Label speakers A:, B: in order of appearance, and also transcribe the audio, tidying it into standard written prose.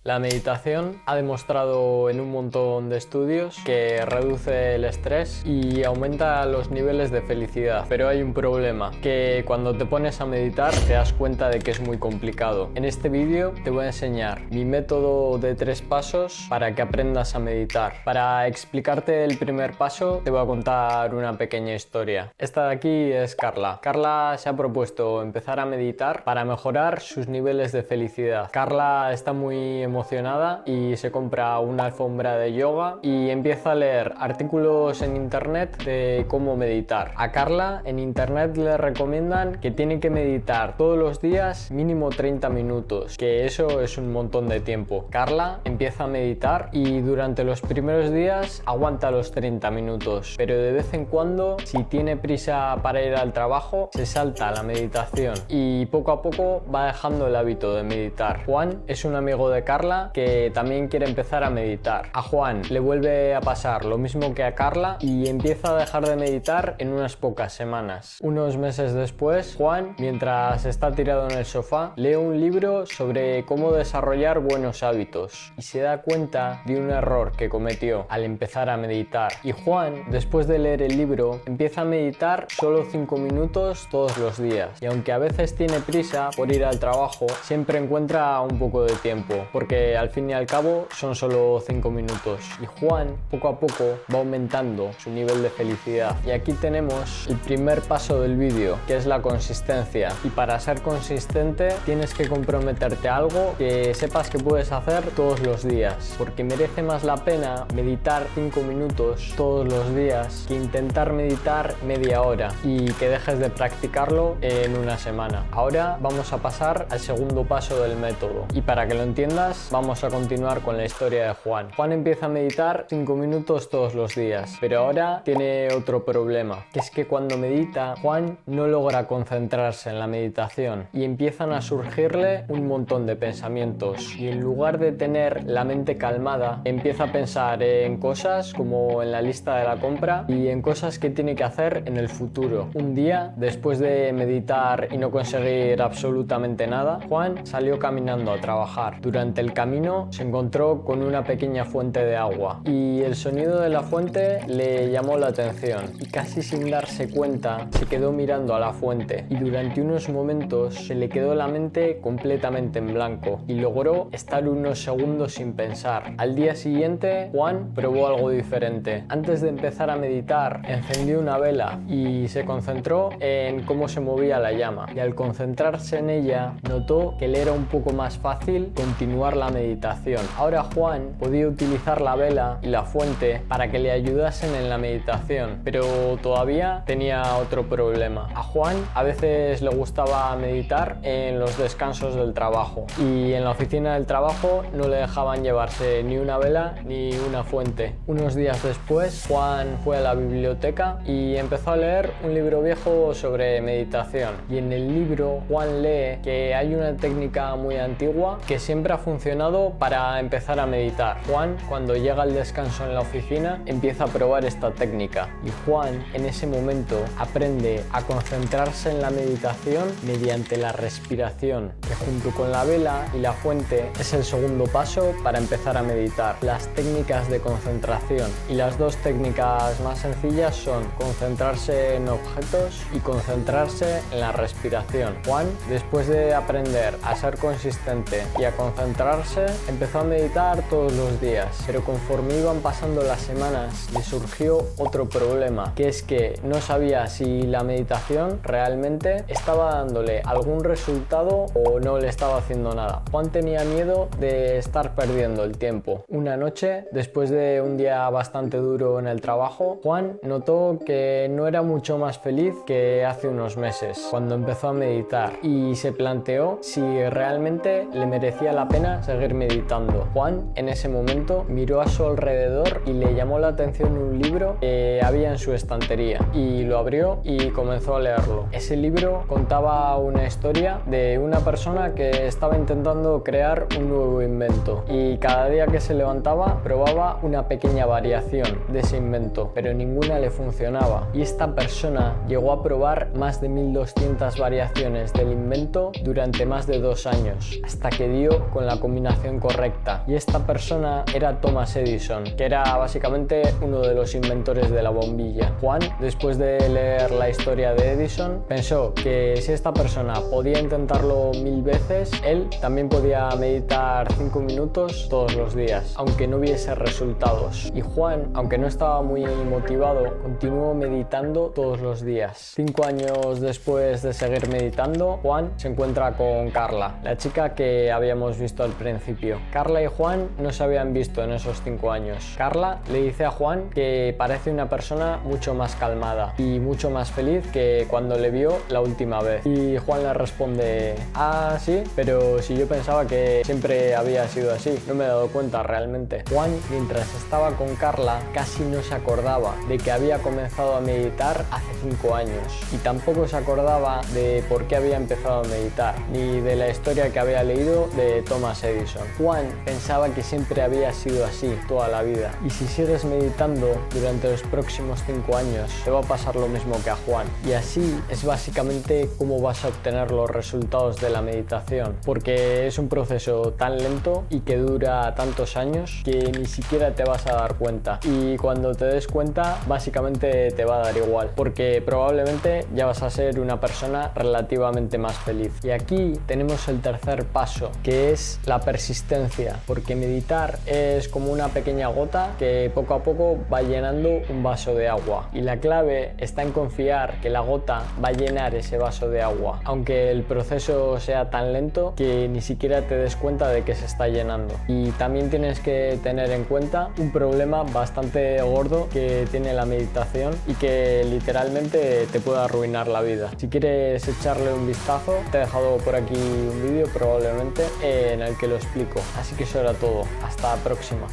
A: La meditación ha demostrado en un montón de estudios que reduce el estrés y aumenta los niveles de felicidad. Pero hay un problema, que cuando te pones a meditar te das cuenta de que es muy complicado. En este vídeo te voy a enseñar mi método de 3 pasos para que aprendas a meditar. Para explicarte el primer paso te voy a contar una pequeña historia. Esta de aquí es Carla. Carla se ha propuesto empezar a meditar para mejorar sus niveles de felicidad. Carla está muy emocionada y se compra una alfombra de yoga y empieza a leer artículos en internet de cómo meditar. A Carla en internet le recomiendan que tiene que meditar todos los días mínimo 30 minutos, que eso es un montón de tiempo. Carla empieza a meditar y durante los primeros días aguanta los 30 minutos, pero de vez en cuando, si tiene prisa para ir al trabajo, se salta la meditación y poco a poco va dejando el hábito de meditar. Juan es un amigo de Carla que también quiere empezar a meditar. A Juan le vuelve a pasar lo mismo que a Carla y empieza a dejar de meditar en unas pocas semanas. Unos meses después, Juan, mientras está tirado en el sofá, lee un libro sobre cómo desarrollar buenos hábitos y se da cuenta de un error que cometió al empezar a meditar. Y Juan, después de leer el libro, empieza a meditar solo 5 minutos todos los días. Y aunque a veces tiene prisa por ir al trabajo, siempre encuentra un poco de tiempo, porque al fin y al cabo son solo 5 minutos. Y Juan poco a poco va aumentando su nivel de felicidad. Y aquí tenemos el primer paso del vídeo, que es la consistencia. Y para ser consistente tienes que comprometerte a algo que sepas que puedes hacer todos los días, porque merece más la pena meditar 5 minutos todos los días que intentar meditar media hora y que dejes de practicarlo en una semana. Ahora vamos a pasar al segundo paso del método, y para que lo entiendas vamos a continuar con la historia de Juan. Juan empieza a meditar 5 minutos todos los días, pero ahora tiene otro problema, que es que cuando medita, Juan no logra concentrarse en la meditación y empiezan a surgirle un montón de pensamientos, y en lugar de tener la mente calmada, empieza a pensar en cosas como en la lista de la compra y en cosas que tiene que hacer en el futuro. Un día, después de meditar y no conseguir absolutamente nada, Juan salió caminando a trabajar. Durante el camino se encontró con una pequeña fuente de agua y el sonido de la fuente le llamó la atención, y casi sin darse cuenta se quedó mirando a la fuente, y durante unos momentos se le quedó la mente completamente en blanco y logró estar unos segundos sin pensar. Al día siguiente, Juan probó algo diferente. Antes de empezar a meditar, encendió una vela y se concentró en cómo se movía la llama, y al concentrarse en ella notó que le era un poco más fácil continuar la meditación. Ahora Juan podía utilizar la vela y la fuente para que le ayudasen en la meditación, pero todavía tenía otro problema. A Juan a veces le gustaba meditar en los descansos del trabajo, y en la oficina del trabajo no le dejaban llevarse ni una vela ni una fuente. Unos días después, Juan fue a la biblioteca y empezó a leer un libro viejo sobre meditación, y en el libro Juan lee que hay una técnica muy antigua que siempre ha funcionado para empezar a meditar. Juan, cuando llega al descanso en la oficina, empieza a probar esta técnica, y Juan en ese momento aprende a concentrarse en la meditación mediante la respiración, que junto con la vela y la fuente es el segundo paso para empezar a meditar. Las técnicas de concentración, y las dos técnicas más sencillas son concentrarse en objetos y concentrarse en la respiración. Juan, después de aprender a ser consistente y a concentrarse, empezó a meditar todos los días, pero conforme iban pasando las semanas le surgió otro problema, que es que no sabía si la meditación realmente estaba dándole algún resultado o no le estaba haciendo nada. Juan tenía miedo de estar perdiendo el tiempo. Una noche, después de un día bastante duro en el trabajo, Juan notó que no era mucho más feliz que hace unos meses, cuando empezó a meditar, y se planteó si realmente le merecía la pena seguir meditando. Juan en ese momento miró a su alrededor y le llamó la atención un libro que había en su estantería, y lo abrió y comenzó a leerlo. Ese libro contaba una historia de una persona que estaba intentando crear un nuevo invento, y cada día que se levantaba probaba una pequeña variación de ese invento, pero ninguna le funcionaba, y esta persona llegó a probar más de 1200 variaciones del invento durante más de 2 años, hasta que dio con la combinación correcta. Y esta persona era Thomas Edison, que era básicamente uno de los inventores de la bombilla. Juan, después de leer la historia de Edison, pensó que si esta persona podía intentarlo 1000 veces, él también podía meditar 5 minutos todos los días, aunque no hubiese resultados. Y Juan, aunque no estaba muy motivado, continuó meditando todos los días. 5 años después de seguir meditando, Juan se encuentra con Carla, la chica que habíamos visto al principio. Carla y Juan no se habían visto en esos 5 años. Carla le dice a Juan que parece una persona mucho más calmada y mucho más feliz que cuando le vio la última vez. Y Juan le responde: ah, sí, pero si yo pensaba que siempre había sido así, no me he dado cuenta realmente. Juan, mientras estaba con Carla, casi no se acordaba de que había comenzado a meditar hace 5 años y tampoco se acordaba de por qué había empezado a meditar, ni de la historia que había leído de Thomas Edison. Juan pensaba que siempre había sido así toda la vida, y si sigues meditando durante los próximos 5 años te va a pasar lo mismo que a Juan. Y así es básicamente cómo vas a obtener los resultados de la meditación, porque es un proceso tan lento y que dura tantos años que ni siquiera te vas a dar cuenta, y cuando te des cuenta básicamente te va a dar igual, porque probablemente ya vas a ser una persona relativamente más feliz. Y aquí tenemos el tercer paso, que es la persistencia, porque meditar es como una pequeña gota que poco a poco va llenando un vaso de agua, y la clave está en confiar que la gota va a llenar ese vaso de agua, aunque el proceso sea tan lento que ni siquiera te des cuenta de que se está llenando. Y también tienes que tener en cuenta un problema bastante gordo que tiene la meditación y que literalmente te puede arruinar la vida. Si quieres echarle un vistazo, te he dejado por aquí un vídeo probablemente en el que lo explico. Así que eso era todo. Hasta la próxima.